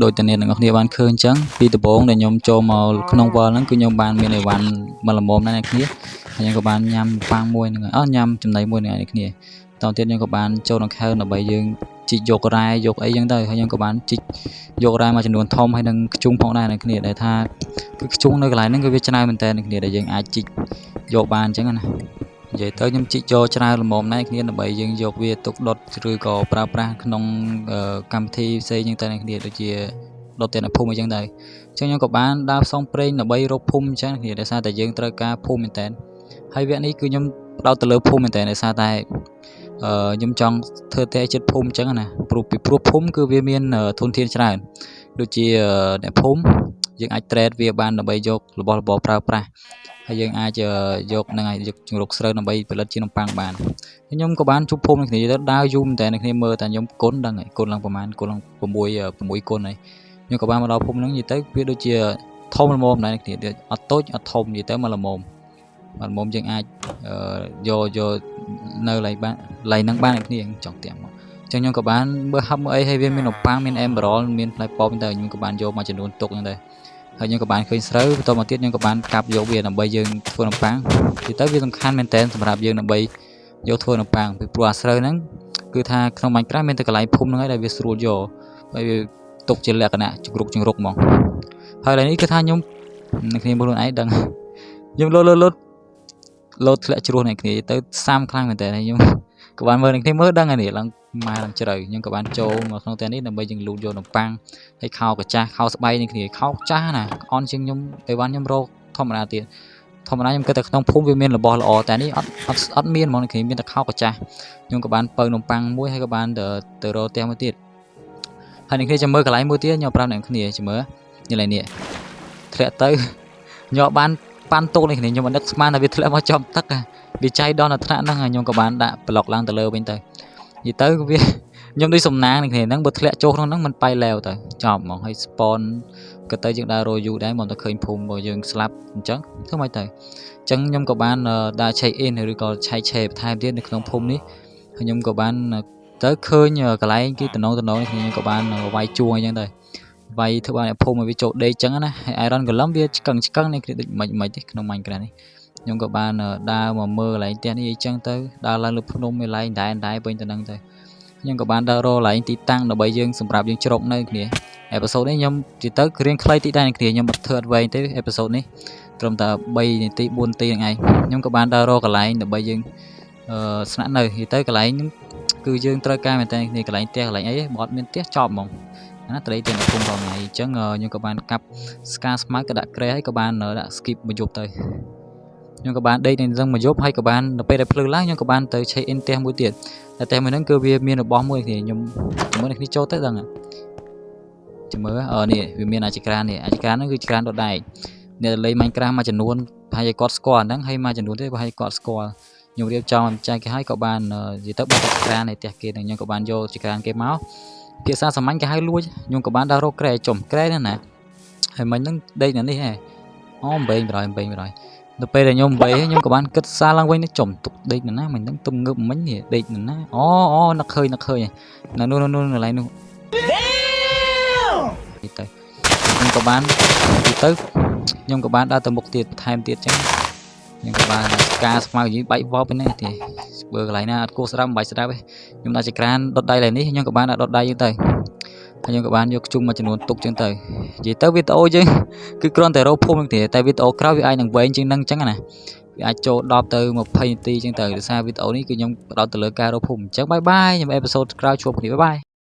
ដោយតែអ្នកទាំងអស់គ្នាបានឃើញអញ្ចឹងពីដំបូងដែលខ្ញុំចូលមកក្នុងវល់ហ្នឹងគឺខ្ញុំបានមានអីវ៉ាន់មកល្មមណាស់អ្នកគ្នាហើយខ្ញុំក៏បានញ៉ាំប៉ាំងមួយហ្នឹងញ៉ាំចំណីមួយហ្នឹងអ្នកគ្នាតទៅទៀតខ្ញុំក៏បានចូលក្នុងខែដើម្បីយើងជីកយករ៉ែយកអីចឹងទៅហើយខ្ញុំក៏បានជីកយករ៉ែមួយចំនួនធំហើយនឹងខ្ជុងផងដែរអ្នកគ្នាដែលថាគឺខ្ជុងនៅកន្លែងហ្នឹងគឺវាច្រើនមែនតើអ្នកគ្នាដែលយើងអាចជីកយកបានអញ្ចឹងណានិយាយទៅខ្ញុំជីកយកច្រើនល្មមណាស់គ្នាដើម្បីយើងយកវាទុកដុតឬក៏ប្រើប្រាស់ក្នុងកម្មវិធីផ្សេងហ្នឹងទៅអ្នកគ្នាដូចជាដុតទៅនៅភូមិអញ្ចឹងដែរអញ្ចឹងខ្ញុំក៏បានដើរផ្សងព្រេងដើម្បីរកភូមិអញ្ចឹងគ្នាដោយសារតែយើងត្រូវការភូមិមែនតើហើយវគ្គនេះគឺខ្ញុំផ្ដោតទៅលើភូមិមែនតើដោយសារតែខ្ញុំចង់ធ្វើតែចិត្តភូមិអញ្ចឹងណាព្រោះភូមិគឺវាមានធនធានច្រើនដូចជាអ្នកភូមិយើងអាច trade វាបានដើម្បីយករបស់របរប្រើប្រាស់ហើយយើងអាចយកនឹងឲ្យយកជង្រុកស្រូវដើម្បីផលិតជានំប៉័ងបានខ្ញុំក៏បានជួបភូមិនឹងគ្នាទៅដើរយូរមែនតើអ្នកគ្នាមើលតែខ្ញុំគុណដឹងហើយគុណឡើងប្រហែលគុណឡើង6គុណហើយខ្ញុំក៏បានមកដល់ភូមិហ្នឹងនិយាយទៅវាដូចជាធំល្មមដែរអ្នកគ្នាអត់តូចអត់ធំនិយាយទៅមកល្មមយើងអាចយកនៅឡៃបានឡៃហ្នឹងបានអ្នកគ្នាចង់ទាំងមកអញ្ចឹងខ្ញុំក៏បានមើលហឹបមើលអីហើយវាមាននំប៉័ងមានអេមរ៉លមានផ្លែប៉ោមទៅខ្ញុំក៏បានយកមកចំនួនទុកហ្នឹងដែរហើយខ្ញុំក៏បានឃើញស្រូវបន្តមកទៀតខ្ញុំក៏បានកាប់យកវាដើម្បីយើងធ្វើនំប៉័ងនិយាយទៅវាសំខាន់មែនតើសម្រាប់យើងដើម្បីយកធ្វើនំប៉័ងពីព្រោះអាស្រូវហ្នឹងគឺថាក្នុងបាញ់ក្រាស់មានតែកន្លែងភូមិហ្នឹងហើយដែលវាស្រួលយកហើយវាទុកជាលក្ខណៈជង្រុកហ្មងហើយឥឡូវនេះគឺថាខ្ញុំអ្នកគ្នាមើលខ្លួនឯងដឹងខ្ញុំលោតធ្លាក់ជ្រោះអ្នកគ្នាទៅសាំខ្លាំងមែនតើខ្ញុំក៏បានមើលអ្នកគ្នាមើលដឹងហើយនេះឡើងម៉ែឡើងជ្រៅខ្ញុំក៏បានចូលមកក្នុងតែនេះដើម្បីយើងលូតយកនំប៉័ងហើយខោកាចាស់ខោស្បៃនេះគ្នាខោចាស់ណាអន់ជាងខ្ញុំអីវ៉ាន់ខ្ញុំរកធម្មតាទៀតធម្មតាខ្ញុំគិតតែក្នុងភូមិវាមានរបស់ល្អតែនេះអត់មានហ្មងនេះគ្នាមានតែខោកាចាស់ខ្ញុំក៏បានបើនំប៉័ងមួយហើយក៏បានទៅរកផ្ទះមួយទៀតហើយនេះគ្នាចាំមើលកន្លែងមួយទៀតខ្ញុំប្រាប់អ្នកគ្នាចាំមើលនេះធ្លាក់ទៅខ្ញុំបានប៉ាន់តូននេះគ្នាខ្ញុំអត់នឹកស្មានថាវាធ្លាក់មកចំទឹកវាចៃដន្យដល់ថ្នាក់ហ្នឹងខ្ញុំក៏បានដាក់ប្លុកឡើងទៅលើវិញទៅនិយាយទៅវាខ្ញុំដូចសំណាងនេះគ្នាហ្នឹងបើធ្លាក់ចូលក្នុងហ្នឹងมันប៉ៃឡែវទៅចប់ហ្មងហើយ spawn ក៏ទៅយើងដើររយូរដែរមកទៅឃើញភូមិរបស់យើងស្លាប់អញ្ចឹងធ្វើម៉េចទៅអញ្ចឹងខ្ញុំក៏បានដើរ check in ឬក៏ឆែកឆេបន្ថែមទៀតនៅក្នុងភូមិនេះហើយខ្ញុំក៏បានទៅឃើញកន្លែងគេតំណនេះខ្ញុំក៏បានវាយជួងអញ្ចឹងទៅវាយធ្វើបានភូមិឲ្យវាចូលដេកអញ្ចឹងណាហើយ Iron Golem វាឆ្កឹងនេះគេដូចមិនទេក្នុង Minecraft នេះខ្ញុំក៏បានដើរមកមើលកន្លែងផ្ទះនេះអញ្ចឹងទៅដើរឡើងលើភ្នំឯឡែងដែរពេញទៅនឹងទៅខ្ញុំក៏បានដើររកកន្លែងទីតាំងដើម្បីយើងសម្រាប់យើងជ្រកនៅគ្នាអេផ isode នេះខ្ញុំនិយាយទៅរៀងខ្លីតិចដែរគ្នាខ្ញុំអត់ធ្វើអត់វែងទេអេផ isode នេះត្រឹមតែ3នាទី4នាទីហ្នឹងឯងខ្ញុំក៏បានដើររកកន្លែងដើម្បីយើងស្នាក់នៅនិយាយទៅកន្លែងហ្នឹងគឺយើងត្រូវការមែនតើគ្នាកន្លែងផ្ទះកន្លែងអីបើអត់មានផ្ទះចប់ហ្មងណាត្រីទៅនៅភូមិផងហ្នឹងអញ្ចឹងខ្ញុំក៏បានកាប់ស្កាស្មៅក៏ដាក់ក្រែហើយក៏បានដាក់ skip មួយយប់ទៅខ្ញុំក៏បានដេកនៅហ្នឹងមួយយប់ហើយក៏បានដល់ពេលដែលភ្លឺឡើងខ្ញុំក៏បានទៅ check in ផ្ទះមួយទៀតតែផ្ទះមួយហ្នឹងគឺវាមានរបស់មួយគ្នាខ្ញុំមើលនេះគ្នាចូលទៅដឹងចាំមើលនេះវាមានអាចក្រាននេះអាចក្រានហ្នឹងគឺច្ក្រានដុតដែកអ្នកលេង Minecraft មួយចំនួនប្រហែលជាគាត់ស្គាល់ហ្នឹងហើយមួយចំនួនទៀតប្រហែលគាត់ស្គាល់ខ្ញុំរៀបចំចែកគេឲ្យក៏បាននិយាយទៅបើតែច្ក្រាននៃផ្ទះគេហ្នឹងខ្ញុំក៏បានយកច្ក្រានគេមកភាសាសាមញ្ញគេហៅលួចខ្ញុំក៏បានដើររកក្រែចំក្រែហ្នឹងណាហើយមិញហ្នឹងដេកនៅនេះហ៎អំបែង100ដល់ពេលដែលខ្ញុំបែខ្ញុំក៏បានគិតសារឡើងវិញចំទុកដេកនៅណាមិញហ្នឹងទុំងើបមិញនេះដេកនៅណាអូនឹកឃើញនៅនោះកន្លែងនោះទៅខ្ញុំក៏បានទៅខ្ញុំក៏បានដើរទៅមុខទៀតបន្ថែមទៀតចឹងខ្ញុំក៏បានការស្មៅយីបែកវបហ្នឹងទេបើកន្លែងណាអត់គួរស្ដាប់មិនបាច់ស្ដាប់ទេខ្ញុំដាក់ចក្រានដុតដៃឡើយនេះខ្ញុំក៏បានដាក់ដុតដៃយើងទៅហើយខ្ញុំក៏បានយកខ្ជុំមួយចំនួនទុកចឹងទៅនិយាយទៅវីដេអូយើងគឺគ្រាន់តែរកភូមិហ្នឹងទេតែវីដេអូក្រោយវាអាចនឹងវែងជាងហ្នឹងចឹងណាវាអាចចូល10ទៅ20នាទីចឹងទៅដោយសារវីដេអូនេះគឺខ្ញុំផ្ដោតទៅលើការរកភូមិអញ្ចឹងបាយខ្ញុំអេផ isode ក្រោយជួបគ្នាបាយ